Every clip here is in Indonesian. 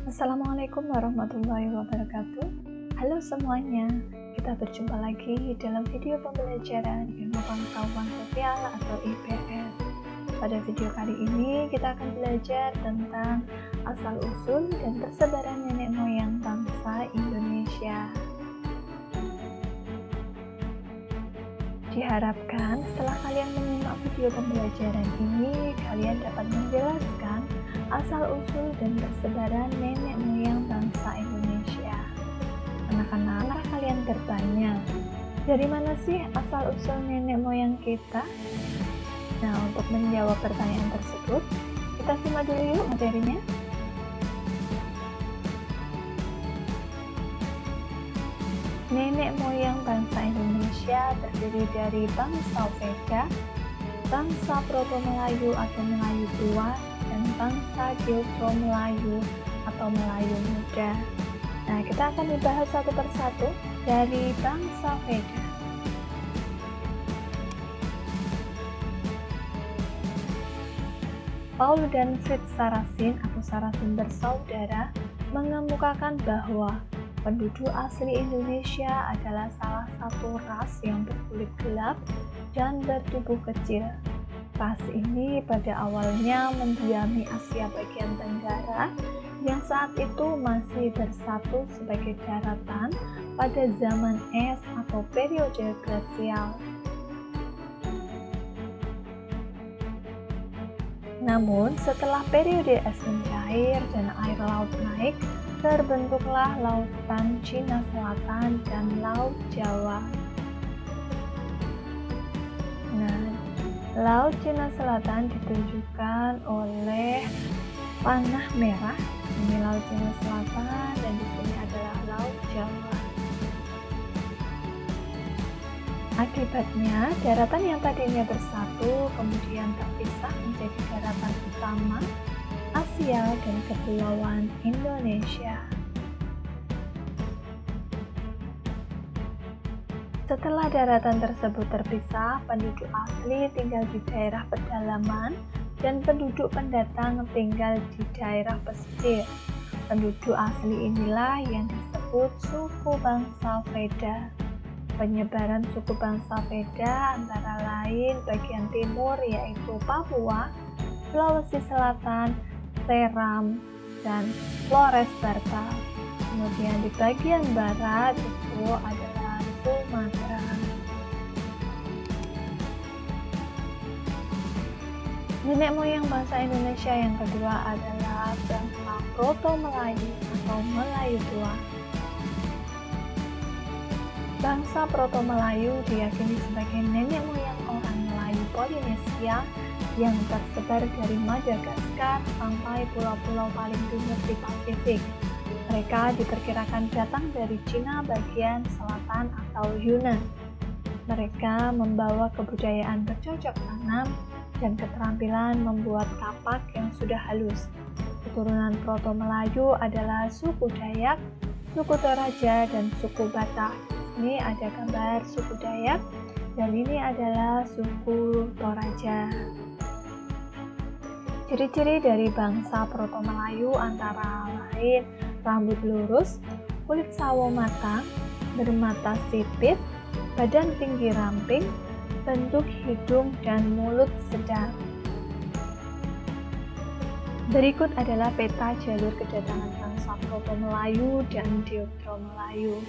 Assalamualaikum warahmatullahi wabarakatuh. Halo semuanya, kita berjumpa lagi dalam video pembelajaran ilmu pengetahuan sosial atau IPS. Pada video kali ini kita akan belajar tentang asal-usul dan persebaran nenek moyang bangsa Indonesia. Diharapkan setelah kalian menyimak video pembelajaran ini, kalian dapat menjelaskan asal-usul dan persebaran nenek moyang bangsa Indonesia. Anak-anak, kalian bertanya, dari mana sih asal-usul nenek moyang kita? Nah, untuk menjawab pertanyaan tersebut, kita simak dulu yuk materinya. Nenek moyang bangsa Indonesia terdiri dari bangsa Veda, bangsa Proto-Melayu atau Melayu Tua, dan bangsa Geoto-Melayu atau Melayu Muda. Nah, kita akan dibahas satu persatu dari bangsa Veda. Paul dan Fritz Saracen atau Saracen bersaudara mengemukakan bahwa penduduk asli Indonesia adalah salah satu ras yang berkulit gelap dan bertubuh kecil. Ras ini pada awalnya mendiami Asia bagian Tenggara yang saat itu masih bersatu sebagai daratan pada zaman es atau periode glasial. Namun setelah periode es mencair dan air laut naik, terbentuklah lautan Cina Selatan dan Laut Jawa. Nah, Laut Cina Selatan ditunjukkan oleh panah merah. Ini Laut Cina Selatan dan di sini adalah Laut Jawa. Akibatnya, daratan yang tadinya bersatu kemudian terpisah menjadi daratan utama Asia dan Kepulauan Indonesia. Setelah daratan tersebut terpisah, penduduk asli tinggal di daerah pedalaman dan penduduk pendatang tinggal di daerah pesisir. Penduduk asli inilah yang disebut suku bangsa Veda. Penyebaran suku bangsa Veda antara lain bagian timur yaitu Papua, Sulawesi Selatan, Seram, dan Flores Barta. Kemudian di bagian barat itu adalah Sumatera. Nenek moyang bangsa Indonesia yang kedua adalah bangsa Proto-Melayu atau Melayu Tua. Bangsa Proto-Melayu diyakini sebagai nenek moyang orang Melayu Polinesia yang tersebar dari Madagaskar sampai pulau-pulau paling timur di Pasifik. Mereka diperkirakan datang dari Cina bagian selatan atau Yunan. Mereka membawa kebudayaan bercocok tanam dan keterampilan membuat kapak yang sudah halus. Keturunan Proto-Melayu adalah suku Dayak, suku Toraja, dan suku Batak. Ini ada gambar suku Dayak dan ini adalah suku Toraja. Ciri-ciri dari bangsa Proto-Melayu antara lain rambut lurus, kulit sawo matang, bermata sipit, badan tinggi ramping, bentuk hidung dan mulut sedang. Berikut adalah peta jalur kedatangan bangsa Proto-Melayu dan Geoto-Melayu.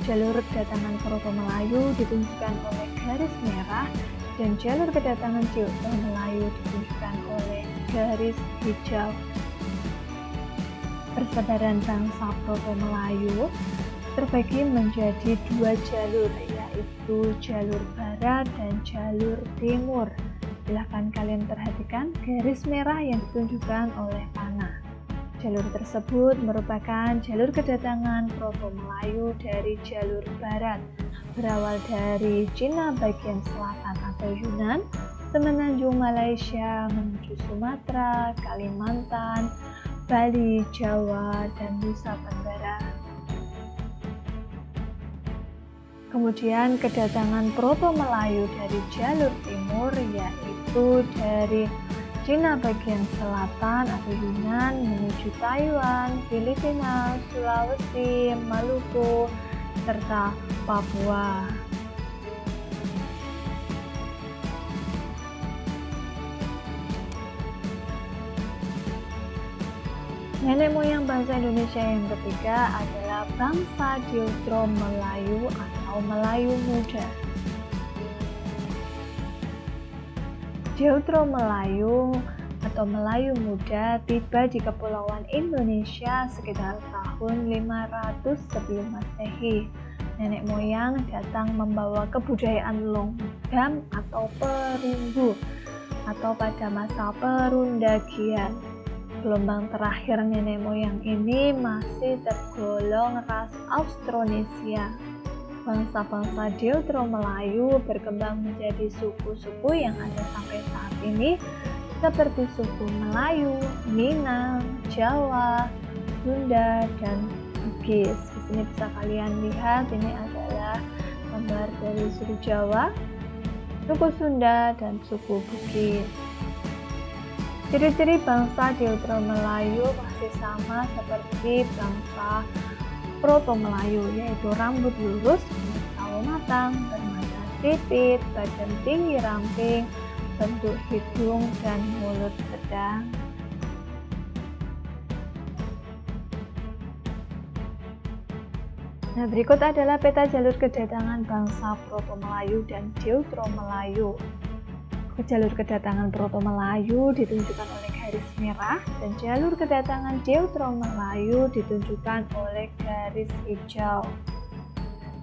Jalur kedatangan Proto-Melayu ditunjukkan oleh garis merah dan jalur kedatangan Geoto-Melayu ditunjukkan oleh garis hijau. Persebaran bangsa Proto-Melayu terbagi menjadi dua jalur, yaitu jalur barat dan jalur timur. Silahkan kalian perhatikan garis merah yang ditunjukkan oleh panah. Jalur tersebut merupakan jalur kedatangan Proto-Melayu dari jalur barat, berawal dari Cina bagian selatan atau Yunan, semenanjung Malaysia menuju Sumatera, Kalimantan, Bali, Jawa, dan Nusa Tenggara. Kemudian kedatangan Proto-Melayu dari jalur timur yaitu dari Cina bagian selatan atau Yunan menuju Taiwan, Filipina, Sulawesi, Maluku, serta Papua. Nenek moyang bangsa Indonesia yang ketiga adalah bangsa Deutero Melayu atau Melayu Muda. Deutero Melayu atau Melayu Muda tiba di Kepulauan Indonesia sekitar tahun 500 sebelum Masehi. Nenek moyang datang membawa kebudayaan logam atau perunggu atau pada masa perundagian. Gelombang terakhir nenek moyang ini masih tergolong ras Austronesia. Bangsa-bangsa Deutero Melayu berkembang menjadi suku-suku yang ada sampai saat ini seperti suku Melayu, Minang, Jawa, Sunda, dan Bugis. Di sini bisa kalian lihat ini adalah gambar dari suku Jawa, suku Sunda, dan suku Bugis. Ciri-ciri bangsa Deutero Melayu masih sama seperti bangsa Proto Melayu, yaitu rambut lurus, sawo matang, bermata sipit, badan tinggi ramping, bentuk hidung dan mulut sedang. Nah, berikut adalah peta jalur kedatangan bangsa Proto Melayu dan Deutero Melayu. Jalur kedatangan Proto Melayu ditunjukkan oleh garis merah dan jalur kedatangan Deutero Melayu ditunjukkan oleh garis hijau.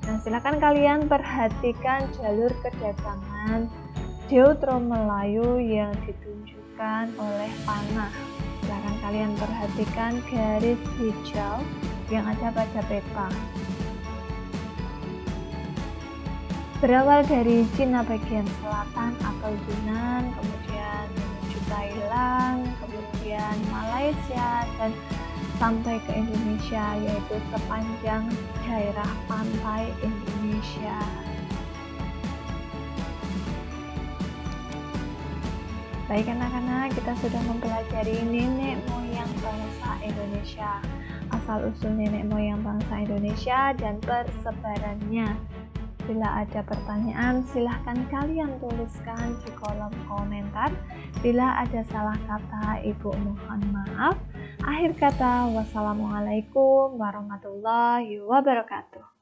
Nah, silakan kalian perhatikan jalur kedatangan Deutero Melayu yang ditunjukkan oleh panah. Silakan kalian perhatikan garis hijau yang ada pada peta. Berawal dari Cina bagian selatan atau Yunan, kemudian menuju Thailand, kemudian Malaysia, dan sampai ke Indonesia, yaitu sepanjang daerah pantai Indonesia. Baik anak-anak, kita sudah mempelajari nenek moyang bangsa Indonesia, asal-usul nenek moyang bangsa Indonesia, dan persebarannya. Bila ada pertanyaan, silahkan kalian tuliskan di kolom komentar. Bila ada salah kata, Ibu mohon maaf. Akhir kata, wassalamualaikum warahmatullahi wabarakatuh.